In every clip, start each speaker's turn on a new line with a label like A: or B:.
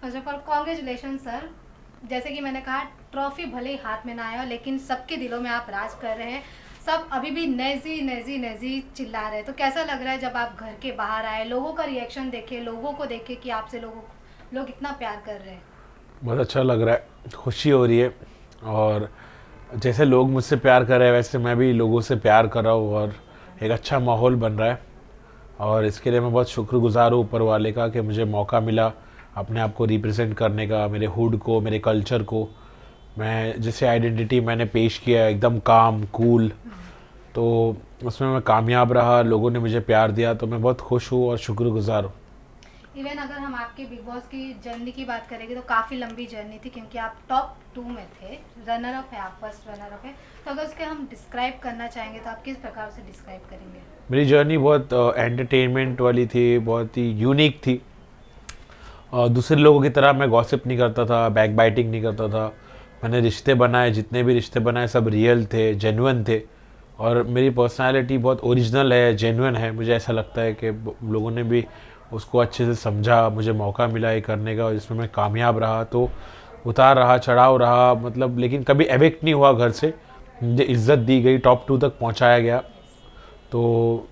A: First of all congratulation sir. जैसे कि मैंने कहा, ट्रॉफी भले ही हाथ में ना आया हो, लेकिन सबके दिलों में आप राज कर रहे हैं। सब अभी भी नेजी नेजी नेजी चिल्ला रहे हैं। तो कैसा लग रहा है जब आप घर के बाहर आए, लोगों का रिएक्शन देखे, लोगों को देखे कि आपसे लोग इतना प्यार कर रहे हैं?
B: बहुत अच्छा लग रहा है, खुशी हो रही है। और जैसे लोग मुझसे प्यार कर रहे हैं वैसे मैं भी लोगों से प्यार कर रहा हूँ, और एक अच्छा माहौल बन रहा है। और इसके लिए मैं बहुत शुक्रगुजार हूँ ऊपर वाले का कि मुझे मौका मिला अपने आप को रिप्रेजेंट करने का, मेरे हुड को, मेरे कल्चर को। मैं जैसे आइडेंटिटी मैंने पेश किया है, एकदम काम कूल, तो उसमें मैं कामयाब रहा, लोगों ने मुझे प्यार दिया, तो मैं बहुत खुश हूँ और शुक्रगुजार हूँ।
A: इवन अगर हम आपके बिग बॉस की जर्नी की बात करेंगे तो काफ़ी लंबी जर्नी थी, क्योंकि आप टॉप 2 में थे। रनर अप है, आप फर्स्ट रनर अप है। तो अगर उसके हम डिस्क्राइब करना चाहेंगे तो आप किस प्रकार से डिस्क्राइब करेंगे?
B: मेरी जर्नी बहुत एंटरटेनमेंट वाली थी, बहुत ही यूनिक थी। दूसरे लोगों की तरह मैं गॉसिप नहीं करता था, बैक बाइटिंग नहीं करता था। मैंने रिश्ते बनाए, जितने भी रिश्ते बनाए सब रियल थे, जेन्युइन थे। और मेरी पर्सनालिटी बहुत ओरिजिनल है, जेन्युइन है। मुझे ऐसा लगता है कि लोगों ने भी उसको अच्छे से समझा, मुझे मौका मिला ये करने का, और जिसमें मैं कामयाब रहा। तो उतार रहा, चढ़ाव रहा, मतलब, लेकिन कभी एविक्ट नहीं हुआ घर से। मुझे इज्जत दी गई, टॉप 2 तक पहुंचाया गया। तो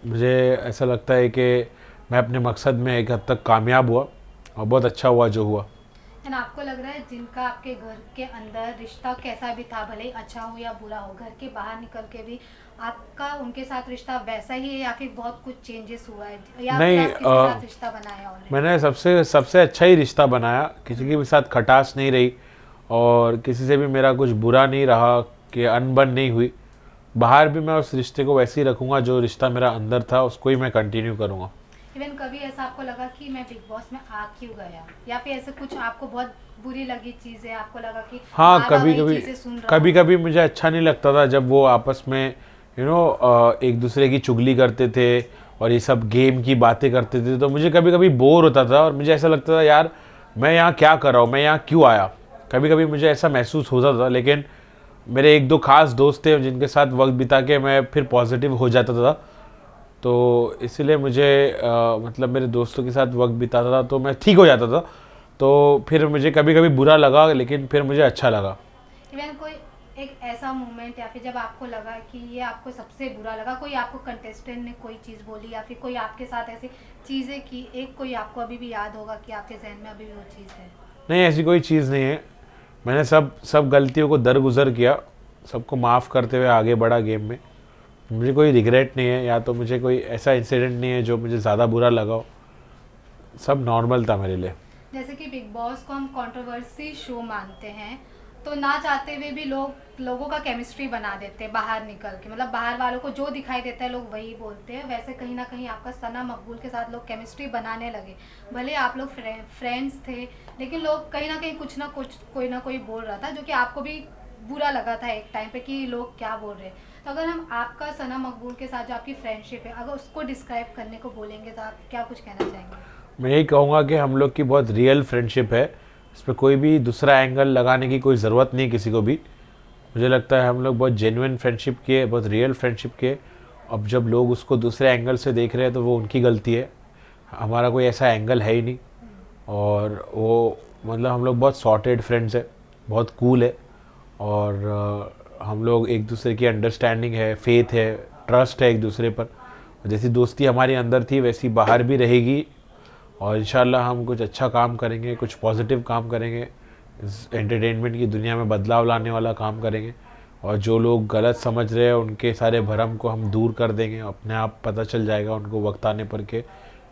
B: मुझे ऐसा लगता है कि मैं अपने मकसद में एक हद तक कामयाब हुआ, और बहुत अच्छा हुआ जो हुआ।
A: एंड आपको लग रहा है जिनका आपके घर के अंदर रिश्ता कैसा भी था, भले ही अच्छा हो या बुरा हो, घर के बाहर निकल के भी आपका उनके साथ रिश्ता वैसा ही है, या फिर बहुत कुछ चेंजेस हुआ है, या फिर
B: नहीं,
A: आप किसके साथ रिश्ता बनाया ऑलरेडी?
B: मैंने सबसे सबसे अच्छा ही रिश्ता बनाया, किसी के भी साथ खटास नहीं रही, और किसी से भी मेरा कुछ बुरा नहीं रहा, कि अनबन नहीं हुई। बाहर भी मैं उस रिश्ते को वैसे ही रखूँगा, जो रिश्ता मेरा अंदर था उसको ही मैं कंटिन्यू करूँगा।
A: इवन कभी ऐसा आपको लगा कि मैं बिग बॉस में आ क्यों गया, या फिर ऐसे कुछ आपको बहुत बुरी लगी चीज़ें, आपको लगा कि
B: हाँ,
A: बार बार
B: कभी
A: वही
B: कभी,
A: चीज़ें सुन रहा
B: कभी
A: हूँ?
B: कभी मुझे अच्छा नहीं लगता था जब वो आपस में एक दूसरे की चुगली करते थे और ये सब गेम की बातें करते थे, तो मुझे कभी कभी बोर होता था, और मुझे ऐसा लगता था यार मैं यहाँ क्या कर रहा हूँ, मैं यहाँ क्यों आया। कभी कभी मुझे ऐसा महसूस होता था, लेकिन मेरे एक दो खास दोस्त थे जिनके साथ वक्त बिता के मैं फिर पॉजिटिव हो जाता था। तो इसलिए मुझे मतलब मेरे दोस्तों के साथ वक्त बिताता था तो मैं ठीक हो जाता था। तो फिर मुझे कभी कभी बुरा लगा, लेकिन फिर मुझे अच्छा लगा।
A: इवन कोई एक ऐसा मोमेंट, या फिर जब आपको लगा कि ये आपको सबसे बुरा लगा, कोई आपको कंटेस्टेंट ने कोई चीज़ बोली, या फिर कोई आपके साथ ऐसी चीज़ें की, एक कोई आपको अभी भी याद होगा कि आपके जहन में अभी भी वो चीज़ है?
B: नहीं, ऐसी कोई चीज़ नहीं है। मैंने सब सब गलतियों को दरगुजर किया, सबको माफ़ करते हुए आगे बढ़ा गेम में। मुझे कोई रिग्रेट नहीं है, या तो मुझे कोई ऐसा इंसिडेंट नहीं है जो मुझे ज़्यादा बुरा लगा हो। सब नॉर्मल था मेरे लिए।
A: जैसे कि बिग बॉस को हम कंट्रोवर्सी शो मानते हैं, तो ना चाहते हुए भी लोगों का केमिस्ट्री बना देते हैं बाहर निकल के। मतलब बाहर वालों को जो दिखाई देता है लोग वही बोलते हैं। वैसे कहीं ना कहीं आपका सना मकबूल के साथ लोग केमिस्ट्री बनाने लगे। भले आप लोग फ्रेंड्स थे, लेकिन लोग कहीं ना कहीं कुछ ना कुछ, कोई ना कोई बोल रहा था, जो कि आपको भी बुरा लगा था एक टाइम पे कि लोग क्या बोल रहे हैं। तो अगर हम आपका सना मकबूल के साथ जो आपकी फ्रेंडशिप है, अगर उसको डिस्क्राइब करने को बोलेंगे तो आप क्या कुछ कहना चाहेंगे?
B: मैं यही कहूँगा कि हम लोग की बहुत रियल फ्रेंडशिप है। इस पर कोई भी दूसरा एंगल लगाने की कोई ज़रूरत नहीं किसी को भी। मुझे लगता है हम लोग बहुत जेन्युइन फ्रेंडशिप किए, बहुत रियल फ्रेंडशिप किए। अब जब लोग उसको दूसरे एंगल से देख रहे हैं तो वो उनकी गलती है। हमारा कोई ऐसा एंगल है ही नहीं। और वो, मतलब, हम लोग बहुत सॉर्टेड फ्रेंड्स हैं, बहुत कूल है। और हम लोग एक दूसरे की अंडरस्टैंडिंग है, फेथ है, ट्रस्ट है एक दूसरे पर। जैसी दोस्ती हमारी अंदर थी वैसी बाहर भी रहेगी। और इंशाल्लाह हम कुछ अच्छा काम करेंगे, कुछ पॉजिटिव काम करेंगे, इस एंटरटेनमेंट की दुनिया में बदलाव लाने वाला काम करेंगे। और जो लोग गलत समझ रहे हैं उनके सारे भरम को हम दूर कर देंगे। अपने आप पता चल जाएगा उनको वक्त आने पर के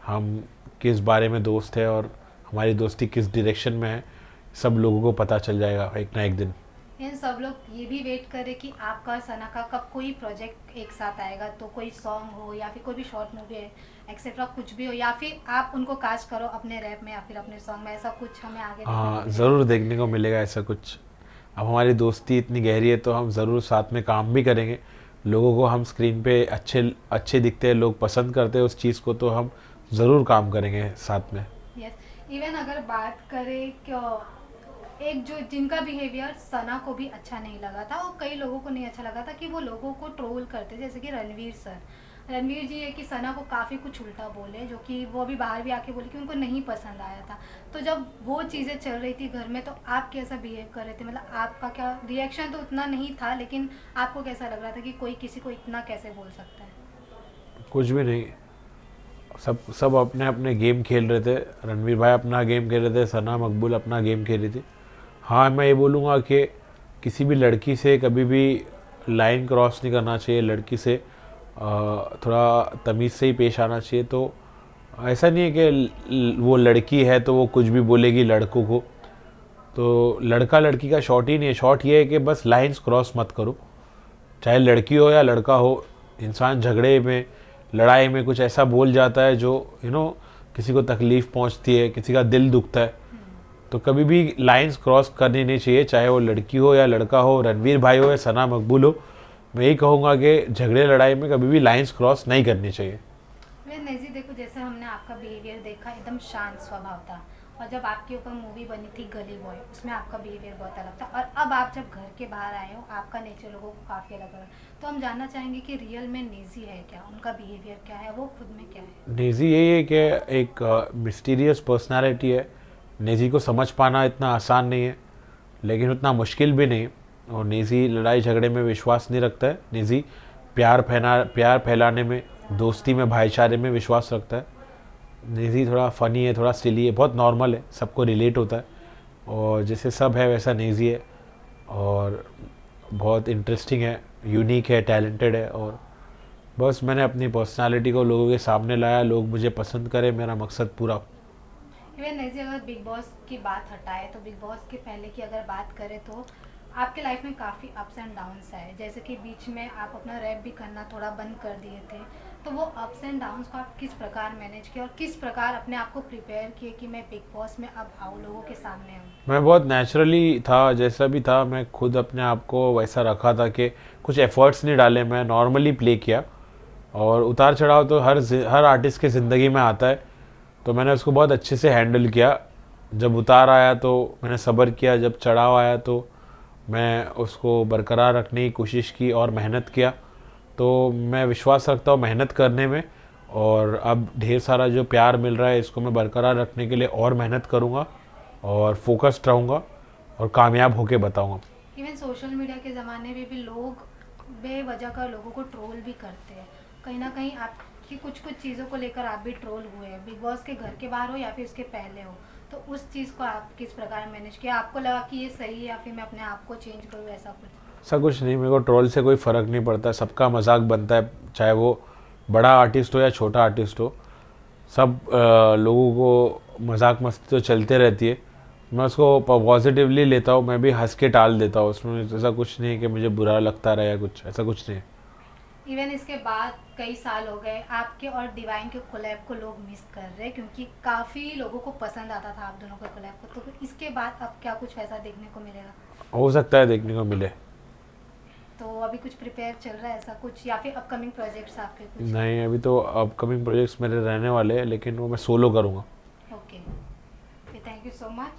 B: हम किस बारे में दोस्त है, और हमारी दोस्ती किस डायरेक्शन में है। सब लोगों को पता चल जाएगा एक ना एक दिन।
A: इन सब लोग ये भी वेट कर रहे कि आपका और सना का कब कोई प्रोजेक्ट एक साथ आएगा, तो कोई सॉन्ग हो या फिर कोई भी शॉर्ट मूवी है, एक्सेट्रा कुछ भी हो, या फिर आप उनको कास्ट करो अपने रैप में या फिर अपने सॉन्ग में। ऐसा कुछ हमें आगे देखने को
B: हाँ,
A: मिलेगा?
B: ज़रूर देखने को मिलेगा ऐसा कुछ। अब हमारी दोस्ती इतनी गहरी है तो हम ज़रूर साथ में काम भी करेंगे। लोगों को हम स्क्रीन पे अच्छे अच्छे दिखते हैं, लोग पसंद करते हैं उस चीज़ को, तो हम ज़रूर काम करेंगे साथ में।
A: यस। इवन अगर बात करें कि एक जो जिनका बिहेवियर सना को भी अच्छा नहीं लगा था, और कई लोगों को नहीं अच्छा लगा था कि वो लोगों को ट्रोल करते, जैसे कि रणवीर सर। रणवीर जी है कि सना को काफ़ी कुछ उल्टा बोले, जो कि वो अभी बाहर भी आके बोले कि उनको नहीं पसंद आया था। तो जब वो चीज़ें चल रही थी घर में, तो आप कैसा बिहेव कर रहे थे? मतलब आपका क्या रिएक्शन? तो उतना नहीं था, लेकिन आपको कैसा लग रहा था कि कोई किसी को इतना कैसे बोल सकता है?
B: कुछ भी नहीं, सब सब अपने अपने गेम खेल रहे थे। रणवीर भाई अपना गेम खेल रहे थे, सना मकबूल अपना गेम खेल रही थी। हाँ, मैं ये बोलूँगा कि किसी भी लड़की से कभी भी लाइन क्रॉस नहीं करना चाहिए। लड़की से थोड़ा तमीज़ से ही पेश आना चाहिए। तो ऐसा नहीं है कि वो लड़की है तो वो कुछ भी बोलेगी लड़कों को। तो लड़का लड़की का शॉर्ट ही नहीं है। शॉर्ट ये है कि बस लाइंस क्रॉस मत करो, चाहे लड़की हो या लड़का हो। इंसान झगड़े में, लड़ाई में कुछ ऐसा बोल जाता है जो किसी को तकलीफ़ पहुंचती है, किसी का दिल दुखता है। तो कभी भी लाइंस क्रॉस करनी नहीं चाहिए, चाहे वो लड़की हो या लड़का हो, रणवीर भाई हो या सना मकबूल हो। मैं यही कहूँगा कि झगड़े लड़ाई में कभी भी लाइंस क्रॉस नहीं करनी चाहिए।
A: वे नहीं, देखो जैसे हमने आपका बिहेवियर देखा, एकदम शांत स्वभाव था। और जब आपके ऊपर मूवी बनी थी गली बॉय, उसमें आपका बिहेवियर बहुत अलग था। और अब आप जब घर के बाहर आए हो, आपका नेचर लोगों को काफ़ी अलग लगा। तो हम जानना चाहेंगे कि रियल में नेजी है क्या, उनका बिहेवियर क्या है, वो खुद में क्या है?
B: नेजी यही है कि एक मिस्टीरियस पर्सनालिटी है। नेजी को समझ पाना इतना आसान नहीं है, लेकिन उतना मुश्किल भी नहीं। और नेजी लड़ाई झगड़े में विश्वास नहीं रखता है। नेजी प्यार फैलाने में, दोस्ती में, भाईचारे में विश्वास रखता है। नेजी थोड़ा फ़नी है, थोड़ा सिली है, बहुत नॉर्मल है, सबको रिलेट होता है। और जैसे सब है वैसा नेजी है, और बहुत इंटरेस्टिंग है, यूनिक है, टैलेंटेड है। और बस मैंने अपनी पर्सनालिटी को लोगों के सामने लाया, लोग मुझे पसंद करें, मेरा मकसद पूरा।
A: इवन ऐसे अगर बिग बॉस की बात हटाए, तो बिग बॉस के पहले की अगर बात करें, तो आपके लाइफ में काफ़ी अप्स एंड डाउन्स आए। जैसे कि बीच में आप अपना रैप भी करना थोड़ा बंद कर दिए थे। तो वो अप्स एंड डाउन्स को आप किस प्रकार मैनेज किए, और किस प्रकार अपने आप को प्रिपेयर किए कि मैं बिग बॉस में अब आऊँ, लोगों के सामने आऊँ?
B: मैं बहुत नेचुरली था, जैसा भी था मैं खुद अपने आप को वैसा रखा था कि कुछ एफर्ट्स नहीं डाले, मैं नॉर्मली प्ले किया। और उतार चढ़ाव तो हर आर्टिस्ट के ज़िंदगी में आता है, तो मैंने उसको बहुत अच्छे से हैंडल किया। जब उतार आया तो मैंने सब्र किया, जब चढ़ाव आया तो मैं उसको बरकरार रखने की कोशिश की और मेहनत किया। तो मैं विश्वास रखता हूँ मेहनत करने में, और अब ढेर सारा जो प्यार मिल रहा है इसको मैं बरकरार रखने के लिए और मेहनत करूँगा और फोकस्ड रहूँगा और कामयाब होके बताऊँगा।
A: इवन सोशल मीडिया के ज़माने में भी लोग बेवजह का लोगों को ट्रोल भी करते हैं। कहीं ना कहीं आपकी कुछ कुछ चीज़ों को लेकर आप भी ट्रोल हुए हैं, बिग बॉस के घर के बाहर हो या फिर उसके पहले हो। तो उस चीज़ को आप किस प्रकार मैनेज किया? आपको लगा कि ये सही है, या फिर मैं अपने आप को चेंज करूँ, ऐसा कुछ?
B: ऐसा कुछ नहीं, मेरे को ट्रोल से कोई फ़र्क नहीं पड़ता, सबका मजाक बनता है, चाहे वो बड़ा आर्टिस्ट हो या छोटा आर्टिस्ट हो। सब लोगों को मजाक मस्ती तो चलते रहती है, मैं उसको पॉजिटिवली लेता हूँ, मैं भी हंस के टाल देता हूँ। उसमें ऐसा कुछ नहीं है कि मुझे बुरा लगता रहा या कुछ, ऐसा कुछ नहीं है।
A: इवन इसके बाद कई साल हो गए, आपके और डिवाइन के कोलैब को लोग मिस कर रहे हैं, क्योंकि काफ़ी लोगों को पसंद आता था आप दोनों का कोलैब को। तो इसके बाद अब क्या कुछ वैसा देखने को मिलेगा?
B: हो सकता है देखने को मिले।
A: तो अभी कुछ प्रिपेयर चल रहा है ऐसा कुछ, या फिर अपकमिंग प्रोजेक्ट्स आपके कुछ?
B: नहीं, अभी तो अपकमिंग प्रोजेक्ट्स मेरे रहने वाले हैं, लेकिन वो मैं सोलो करूँगा।
A: Okay, thank you so much.